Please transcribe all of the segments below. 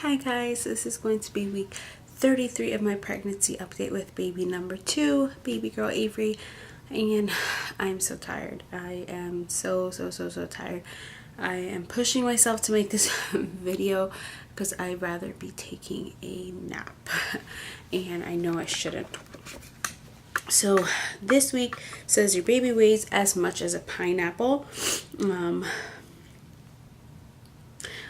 Hi guys, this is going to be week 33 of my pregnancy update with baby number 2, baby girl Avery, and I'm so tired. I am so tired. I am pushing myself to make this video because I'd rather be taking a nap and I know I shouldn't. So this week says your baby weighs as much as a pineapple.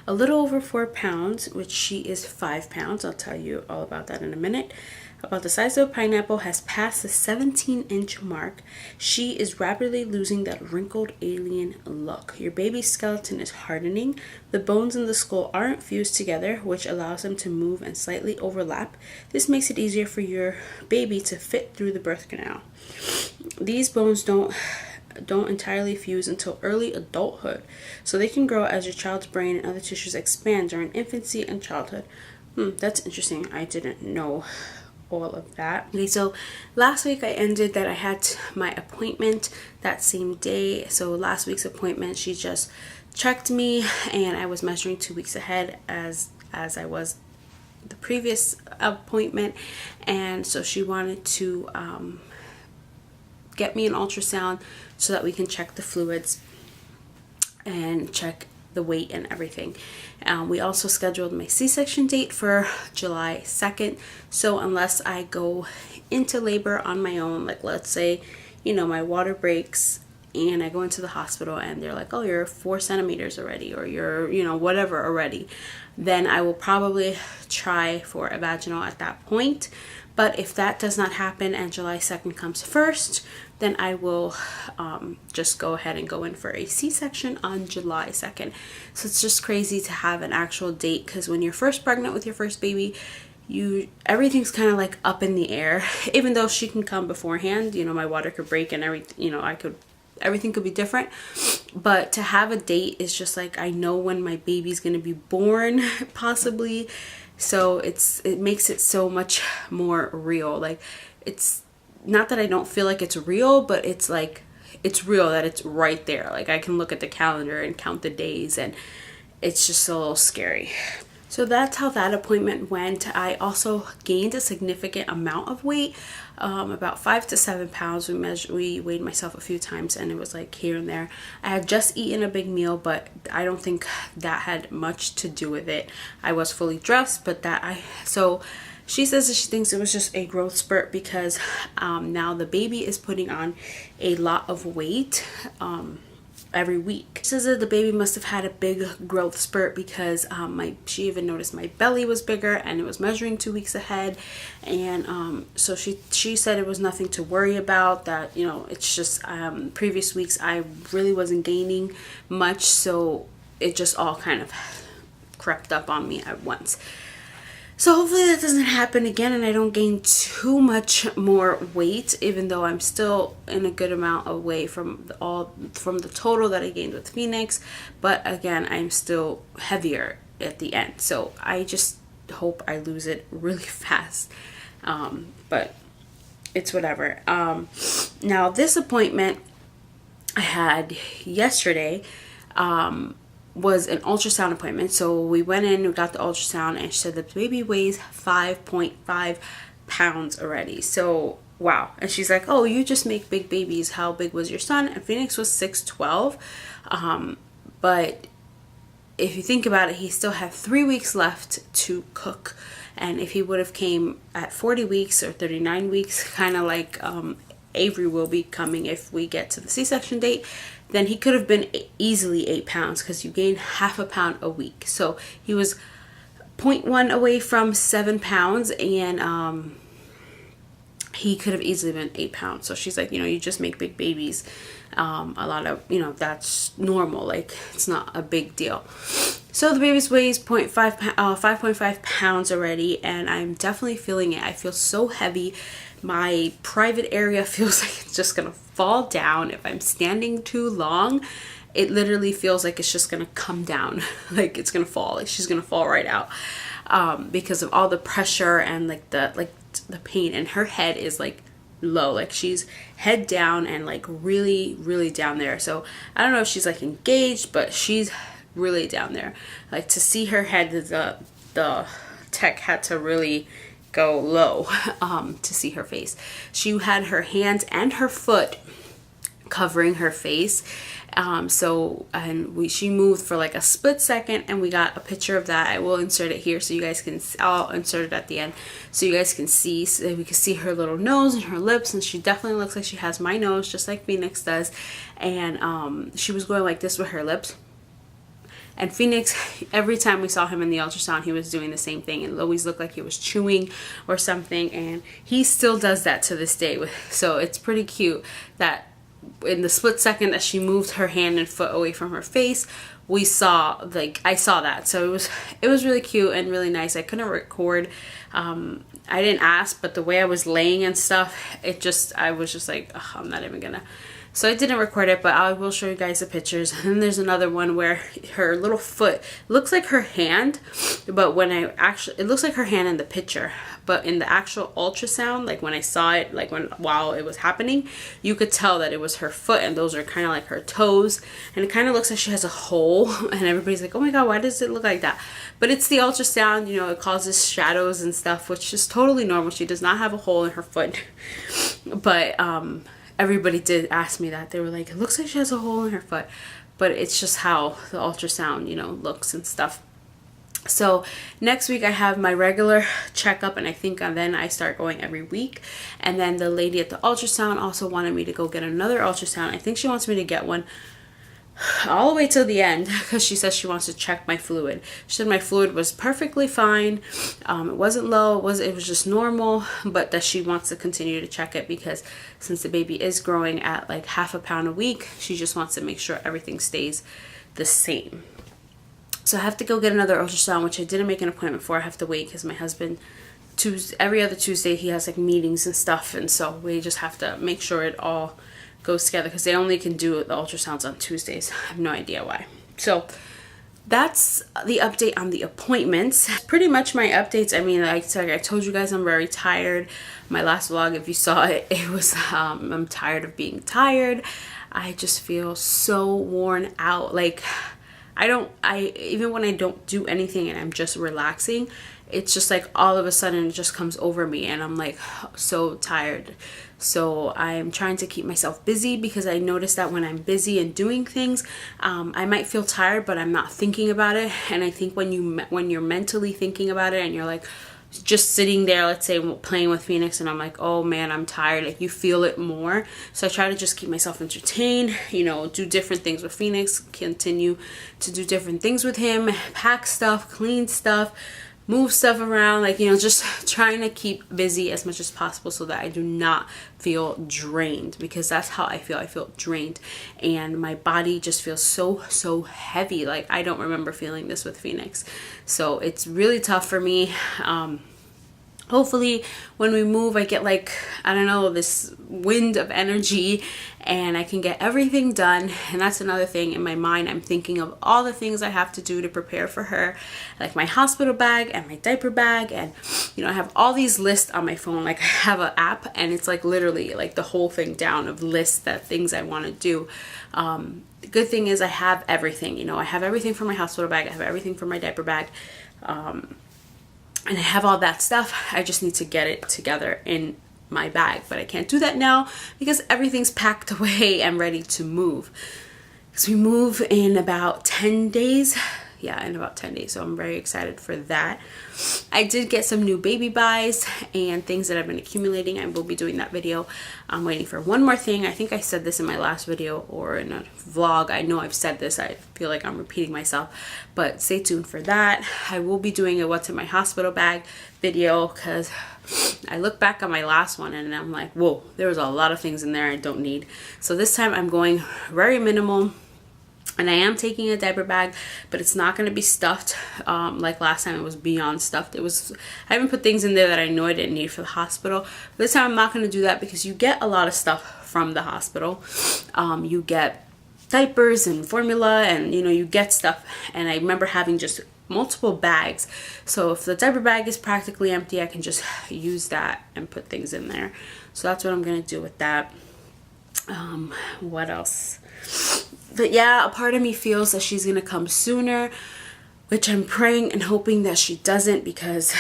A little over 4 pounds, which she is 5 pounds. I'll tell you all about that in a minute. About the size of a pineapple, has passed the 17-inch mark. She is rapidly losing that wrinkled alien look. Your baby's skeleton is hardening. The bones in the skull aren't fused together, which allows them to move and slightly overlap. This makes it easier for your baby to fit through the birth canal. These bones don't entirely fuse until early adulthood, so they can grow as your child's brain and other tissues expand during infancy and childhood. That's interesting. I didn't know all of that. Okay, so last week I ended that I had my appointment that same day. So last week's appointment, she just checked me and I was measuring 2 weeks ahead as I was the previous appointment, and so she wanted to get me an ultrasound so that we can check the fluids and check the weight and everything. We also scheduled my C-section date for July 2nd. So unless I go into labor on my own, like let's say, my water breaks and I go into the hospital and they're like, oh, you're 4 centimeters already, or you're, whatever already, then I will probably try for a vaginal at that point. But if that does not happen and July 2nd comes first, then I will just go ahead and go in for a C-section on July 2nd. So it's just crazy to have an actual date, because when you're first pregnant with your first baby, everything's kind of like up in the air. Even though she can come beforehand, my water could break and everything, everything could be different. But to have a date is just like, I know when my baby's gonna be born, possibly. So it makes it so much more real. Like, it's not that I don't feel like it's real, but it's like, it's real that it's right there. Like, I can look at the calendar and count the days, and it's just a little scary. So that's how that appointment went. I also gained a significant amount of weight, about 5 to 7 pounds. We weighed myself a few times and it was like here and there. I had just eaten a big meal, but I don't think that had much to do with it. I was fully dressed, but so she says that she thinks it was just a growth spurt because now the baby is putting on a lot of weight every week. She says that the baby must have had a big growth spurt because she even noticed my belly was bigger and it was measuring 2 weeks ahead, and so she said it was nothing to worry about, that it's just previous weeks I really wasn't gaining much, so it just all kind of crept up on me at once. So hopefully that doesn't happen again and I don't gain too much more weight, even though I'm still in a good amount away from the total that I gained with Phoenix. But again, I'm still heavier at the end. So I just hope I lose it really fast. But it's whatever. Now this appointment I had yesterday, was an ultrasound appointment. So we went in, we got the ultrasound, and she said the baby weighs 5.5 pounds already. So wow. And she's like, oh, you just make big babies. How big was your son? And Phoenix was 6'12". But if you think about it, he still had 3 weeks left to cook. And if he would have came at 40 weeks or 39 weeks, kind of like Avery will be coming if we get to the C-section date, then he could have been easily 8 pounds, because you gain half a pound a week. So he was 0.1 away from 7 pounds, and he could have easily been 8 pounds. So she's like, you just make big babies. A lot of, that's normal. Like, it's not a big deal. So the baby's weighs 5.5 pounds already, and I'm definitely feeling it. I feel so heavy. My private area feels like it's just gonna fall down. If I'm standing too long, it literally feels like it's just gonna come down. Like it's gonna fall. Like she's gonna fall right out because of all the pressure and like the pain. And her head is like low, like she's head down and like really down there. So I don't know if she's like engaged, but she's really down there. Like to see her head, the tech had to really go low to see her face. She had her hands and her foot covering her face. She moved for like a split second, and we got a picture of that. I will insert it here so you guys can, I'll insert it at the end so you guys can see, so we can see her little nose and her lips, and she definitely looks like she has my nose, just like Phoenix does. And she was going like this with her lips. And Phoenix, every time we saw him in the ultrasound, he was doing the same thing. It always looked like he was chewing or something, and he still does that to this day. So it's pretty cute that in the split second that she moved her hand and foot away from her face, we saw, like, I saw that. So it was really cute and really nice. I couldn't record. I didn't ask, but the way I was laying and stuff, I was just like, ugh, I'm not even gonna. So I didn't record it, but I will show you guys the pictures. And then there's another one where her little foot looks like her hand, but it looks like her hand in the picture, but in the actual ultrasound, like when I saw it, like while it was happening, you could tell that it was her foot, and those are kind of like her toes, and it kind of looks like she has a hole, and everybody's like, oh my god, why does it look like that? But it's the ultrasound, you know, it causes shadows and stuff, which is totally normal. She does not have a hole in her foot. But everybody did ask me that. They were like, it looks like she has a hole in her foot. But it's just how the ultrasound, you know, looks and stuff. So next week I have my regular checkup, and I think then I start going every week. And then the lady at the ultrasound also wanted me to go get another ultrasound. I think she wants me to get one all the way till the end, because she says she wants to check my fluid. She said my fluid was perfectly fine. It wasn't low, it was just normal, but that she wants to continue to check it because since the baby is growing at like half a pound a week, she just wants to make sure everything stays the same. So I have to go get another ultrasound, which I didn't make an appointment for. I have to wait because my husband, every other Tuesday he has like meetings and stuff, and so we just have to make sure it all goes together because they only can do the ultrasounds on Tuesdays. I have no idea why. So that's the update on the appointments. Pretty much my updates. I mean, like I told you guys, I'm very tired. My last vlog, if you saw it, it was I'm tired of being tired. I just feel so worn out. Like even when I don't do anything and I'm just relaxing, it's just like all of a sudden it just comes over me, and I'm like so tired. So I'm trying to keep myself busy because I notice that when I'm busy and doing things, I might feel tired, but I'm not thinking about it. And I think when you're mentally thinking about it and you're like just sitting there, let's say playing with Phoenix, and I'm like, oh man, I'm tired, like you feel it more. So I try to just keep myself entertained, you know, do different things with Phoenix, continue to do different things with him, pack stuff, clean stuff, move stuff around, like, you know, just trying to keep busy as much as possible so that I do not feel drained, because that's how I feel drained, and my body just feels so heavy. Like I don't remember feeling this with Phoenix, so it's really tough for me. Hopefully when we move I get like, I don't know, this wind of energy and I can get everything done. And that's another thing in my mind. I'm thinking of all the things I have to do to prepare for her, like my hospital bag and my diaper bag, and you know, I have all these lists on my phone. Like I have an app and it's like literally like the whole thing down of lists, that things I want to do. The good thing is I have everything, you know, I have everything for my hospital bag, I have everything for my diaper bag, and I have all that stuff. I just need to get it together in my bag, but I can't do that now because everything's packed away and ready to move. Because we move in about 10 days. Yeah, in about 10 days. So I'm very excited for that. I did get some new baby buys and things that I've been accumulating. I will be doing that video. I'm waiting for one more thing. I think I said this in my last video or in a vlog. I know I've said this. I feel like I'm repeating myself, but stay tuned for that. I will be doing a what's in my hospital bag video because I look back on my last one and I'm like, whoa, there was a lot of things in there I don't need. So this time I'm going very minimal. And I am taking a diaper bag, but it's not going to be stuffed like last time. It was beyond stuffed. I haven't put things in there that I know I didn't need for the hospital. But this time I'm not going to do that because you get a lot of stuff from the hospital. You get diapers and formula, and you know, you get stuff. And I remember having just multiple bags. So if the diaper bag is practically empty, I can just use that and put things in there. So that's what I'm going to do with that. What else? But yeah, a part of me feels that she's gonna come sooner, which I'm praying and hoping that she doesn't, because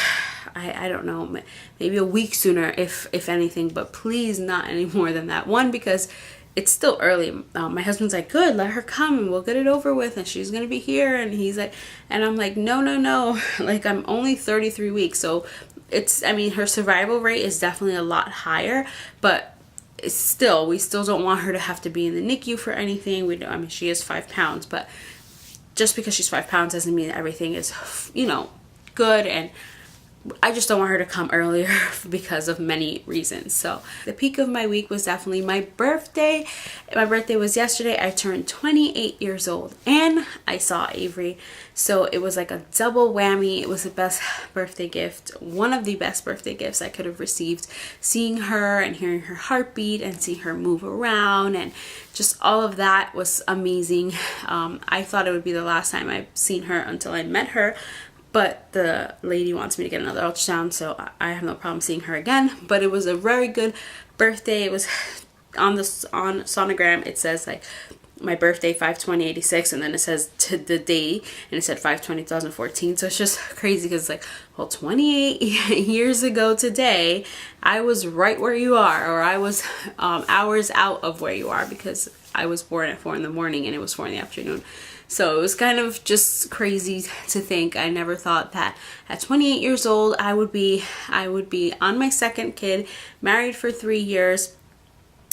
I don't know, maybe a week sooner if anything, but please not any more than that. One, because it's still early. My husband's like, good, let her come and we'll get it over with and she's gonna be here. And he's like, and I'm like, no, no, no. Like, I'm only 33 weeks, so it's, I mean, her survival rate is definitely a lot higher, but it's still, we still don't want her to have to be in the NICU for anything. We don't, I mean, she is 5 pounds, but just because she's 5 pounds doesn't mean everything is, you know, good. And I just don't want her to come earlier because of many reasons. So the peak of my week was definitely my birthday. My birthday was yesterday. I turned 28 years old and I saw Avery. So it was like a double whammy. It was the best birthday gift, one of the best birthday gifts I could have received. Seeing her and hearing her heartbeat and seeing her move around and just all of that was amazing. I thought it would be the last time I've seen her until I met her. But the lady wants me to get another ultrasound, so I have no problem seeing her again. But it was a very good birthday. It was on sonogram. It says like my birthday 5/20/86, and then it says to the day, and it said 5/20/2014. So it's just crazy because it's like, well, 28 years ago today, I was right where you are, or I was hours out of where you are, because I was born at 4 in the morning and it was 4 in the afternoon. So it was kind of just crazy to think. I never thought that at 28 years old, I would be on my second kid, married for 3 years,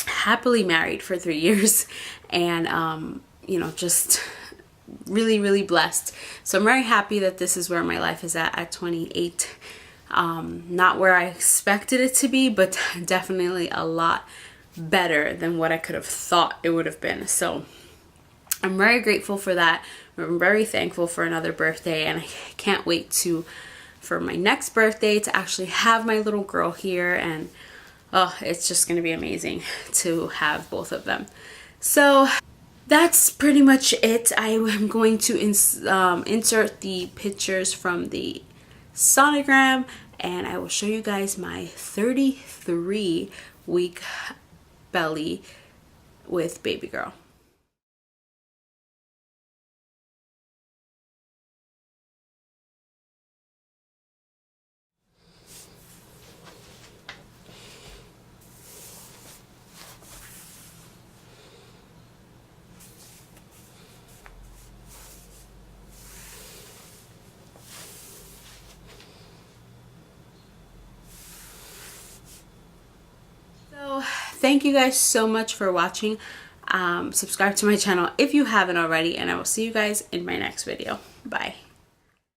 happily married for 3 years, and you know, just really, really blessed. So I'm very happy that this is where my life is at 28. Not where I expected it to be, but definitely a lot better than what I could have thought it would have been. So I'm very grateful for that. I'm very thankful for another birthday, and I can't wait for my next birthday to actually have my little girl here, and oh, it's just going to be amazing to have both of them. So that's pretty much it. I am going to insert the pictures from the sonogram, and I will show you guys my 33-week belly with baby girl. So thank you guys so much for watching. Subscribe to my channel if you haven't already, and I will see you guys in my next video. Bye.